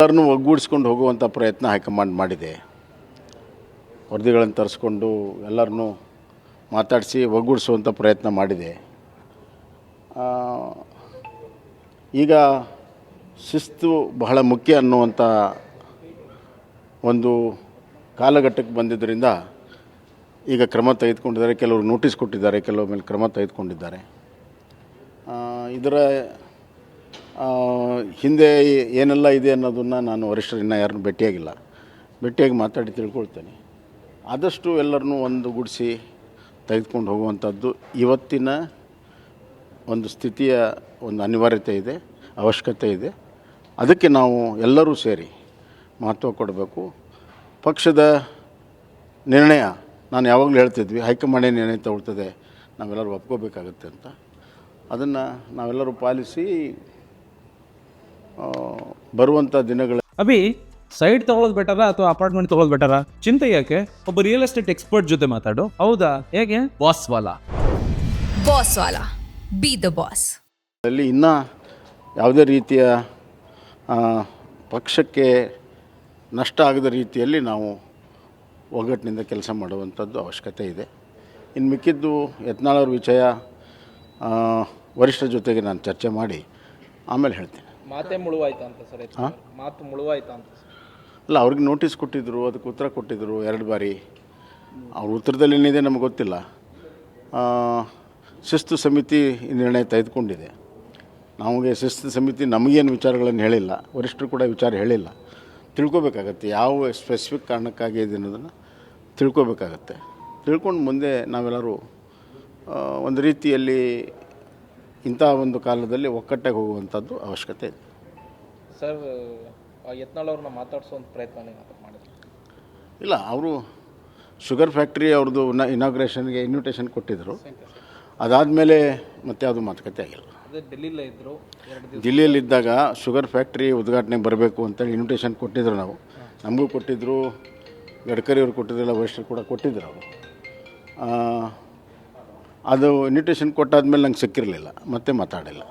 ಎಲ್ಲರನ್ನೂ ಒಗ್ಗೂಡಿಸ್ಕೊಂಡು ಹೋಗುವಂಥ ಪ್ರಯತ್ನ ಹೈಕಮಾಂಡ್ ಮಾಡಿದೆ. ವರದಿಗಳನ್ನು ತರಿಸ್ಕೊಂಡು ಎಲ್ಲರನ್ನೂ ಮಾತಾಡಿಸಿ ಒಗ್ಗೂಡಿಸುವಂಥ ಪ್ರಯತ್ನ ಮಾಡಿದೆ. ಈಗ ಶಿಸ್ತು ಬಹಳ ಮುಖ್ಯ ಅನ್ನುವಂಥ ಒಂದು ಕಾಲಘಟ್ಟಕ್ಕೆ ಬಂದಿದ್ದರಿಂದ ಈಗ ಕ್ರಮ ತೆಗೆದುಕೊಂಡಿದ್ದಾರೆ. ಕೆಲವರು ನೋಟಿಸ್ ಕೊಟ್ಟಿದ್ದಾರೆ, ಕೆಲವ್ರ ಮೇಲೆ ಕ್ರಮ ತೆಗೆದುಕೊಂಡಿದ್ದಾರೆ. ಇದರ ಹಿಂದೆ ಏನೆಲ್ಲ ಇದೆ ಅನ್ನೋದನ್ನು ನಾನು ವರಿಷ್ಠರನ್ನ ಯಾರನ್ನೂ ಭೇಟಿಯಾಗಿ ಮಾತಾಡಿ ತಿಳ್ಕೊಳ್ತೇನೆ. ಆದಷ್ಟು ಎಲ್ಲರನ್ನೂ ಒಂದುಗೂಡಿಸಿ ತೆಗೆದುಕೊಂಡು ಹೋಗುವಂಥದ್ದು ಇವತ್ತಿನ ಒಂದು ಸ್ಥಿತಿಯ ಒಂದು ಅನಿವಾರ್ಯತೆ ಇದೆ, ಅವಶ್ಯಕತೆ ಇದೆ. ಅದಕ್ಕೆ ನಾವು ಎಲ್ಲರೂ ಸೇರಿ ಮಹತ್ವ ಕೊಡಬೇಕು. ಪಕ್ಷದ ನಿರ್ಣಯ ನಾನು ಯಾವಾಗಲೂ ಹೇಳ್ತಿದ್ವಿ, ಹೈಕಮಾಂಡ್ ನಿರ್ಣಯ ತಗೊಳ್ತದೆ, ನಾವೆಲ್ಲರೂ ಒಪ್ಕೋಬೇಕಾಗತ್ತೆ ಅಂತ. ಅದನ್ನು ನಾವೆಲ್ಲರೂ ಪಾಲಿಸಿ ಬರುವಂಥ ದಿನಗಳ ಅಭಿ ಸೈಡ್ ತಗೊಳ್ಳೋದು ಬೆಟರಾ ಅಥವಾ ಅಪಾರ್ಟ್ಮೆಂಟ್ ತಗೊಳ್ಳೋದು ಬೆಟರಾ? ಚಿಂತೆ ಯಾಕೆ? ಒಬ್ಬ ರಿಯಲ್ ಎಸ್ಟೇಟ್ ಎಕ್ಸ್ಪರ್ಟ್ ಜೊತೆ ಮಾತಾಡು. ಹೌದಾ? ಹೇಗೆ? Boss Vala B the boss. ಅಲ್ಲಿ ಇನ್ನೂ ಯಾವುದೇ ರೀತಿಯ ಪಕ್ಷಕ್ಕೆ ನಷ್ಟ ಆಗದ ರೀತಿಯಲ್ಲಿ ನಾವು ಒಗ್ಗಟ್ಟಿನಿಂದ ಕೆಲಸ ಮಾಡುವಂಥದ್ದು ಅವಶ್ಯಕತೆ ಇದೆ. ಇನ್ನು ಮಿಕ್ಕಿದ್ದು ಯತ್ನಾಳ್ ಅವ್ರ ವಿಷಯ ವರಿಷ್ಠರ ಜೊತೆಗೆ ನಾನು ಚರ್ಚೆ ಮಾಡಿ ಆಮೇಲೆ ಹೇಳ್ತೀನಿ. ಮಾತೇ ಮುಳುವಾಯ್ತಾ ಅಂತ ಸರ್? ಮಾತು ಮುಳುವಾಯ್ತಾ ಅಂತ? ಅಲ್ಲ, ಅವ್ರಿಗೆ ನೋಟಿಸ್ ಕೊಟ್ಟಿದ್ದರು, ಅದಕ್ಕೆ ಉತ್ತರ ಕೊಟ್ಟಿದ್ದರು 2 ಬಾರಿ. ಅವ್ರ ಉತ್ತರದಲ್ಲಿ ಏನಿದೆ ನಮಗೆ ಗೊತ್ತಿಲ್ಲ. ಶಿಸ್ತು ಸಮಿತಿ ನಿರ್ಣಯ ತೆಗೆದುಕೊಂಡಿದೆ. ನಮಗೆ ಶಿಸ್ತು ಸಮಿತಿ ನಮಗೇನು ವಿಚಾರಗಳನ್ನು ಹೇಳಿಲ್ಲ, ವರಿಷ್ಠರು ಕೂಡ ವಿಚಾರ ಹೇಳಿಲ್ಲ. ತಿಳ್ಕೊಬೇಕಾಗತ್ತೆ ಯಾವ ಸ್ಪೆಸಿಫಿಕ್ ಕಾರಣಕ್ಕಾಗಿ ಇದೆ ಅನ್ನೋದನ್ನು ತಿಳ್ಕೊಬೇಕಾಗತ್ತೆ. ತಿಳ್ಕೊಂಡು ಮುಂದೆ ನಾವೆಲ್ಲರೂ ಒಂದು ರೀತಿಯಲ್ಲಿ ಇಂಥ ಒಂದು ಕಾಲದಲ್ಲಿ ಒಕ್ಕಟ್ಟಾಗಿ ಹೋಗುವಂಥದ್ದು ಅವಶ್ಯಕತೆ ಇದೆ. ಸರ್, ಯತ್ನಾಳ್ ಅವ್ರನ್ನ ಮಾತಾಡಿಸೋಂಥ ಪ್ರಯತ್ನ ಮಾಡಿದ್ರು? ಇಲ್ಲ, ಅವರು ಶುಗರ್ ಫ್ಯಾಕ್ಟ್ರಿ ಅವ್ರದ್ದು ಇನಾಗ್ರೇಷನ್ಗೆ ಇನ್ವಿಟೇಷನ್ ಕೊಟ್ಟಿದ್ದರು. ಅದಾದಮೇಲೆ ಮತ್ತೆ ಅದು ಮಾತುಕತೆ ಆಗಿಲ್ಲ. ಅದೇ ಡೆಲ್ಲಿಲೇ ಇದ್ದರು. ದಿಲ್ಲಿಯಲ್ಲಿದ್ದಾಗ ಶುಗರ್ ಫ್ಯಾಕ್ಟ್ರಿ ಉದ್ಘಾಟನೆಗೆ ಬರಬೇಕು ಅಂತೇಳಿ ಇನ್ವಿಟೇಷನ್ ಕೊಟ್ಟಿದ್ದರು. ನಮಗೂ ಕೊಟ್ಟಿದ್ದರು, ಗಡ್ಕರಿ ಅವರು ಕೊಟ್ಟಿದ್ರಲ್ಲ, ವರಿಷ್ಠರು ಕೂಡ ಕೊಟ್ಟಿದ್ದರು. ಅವರು ಅದು ಇನ್ವಿಟೇಷನ್ ಕೊಟ್ಟಾದ್ಮೇಲೆ ನಂಗೆ ಸಿಕ್ಕಿರಲಿಲ್ಲ, ಮತ್ತೆ ಮಾತಾಡಿಲ್ಲ.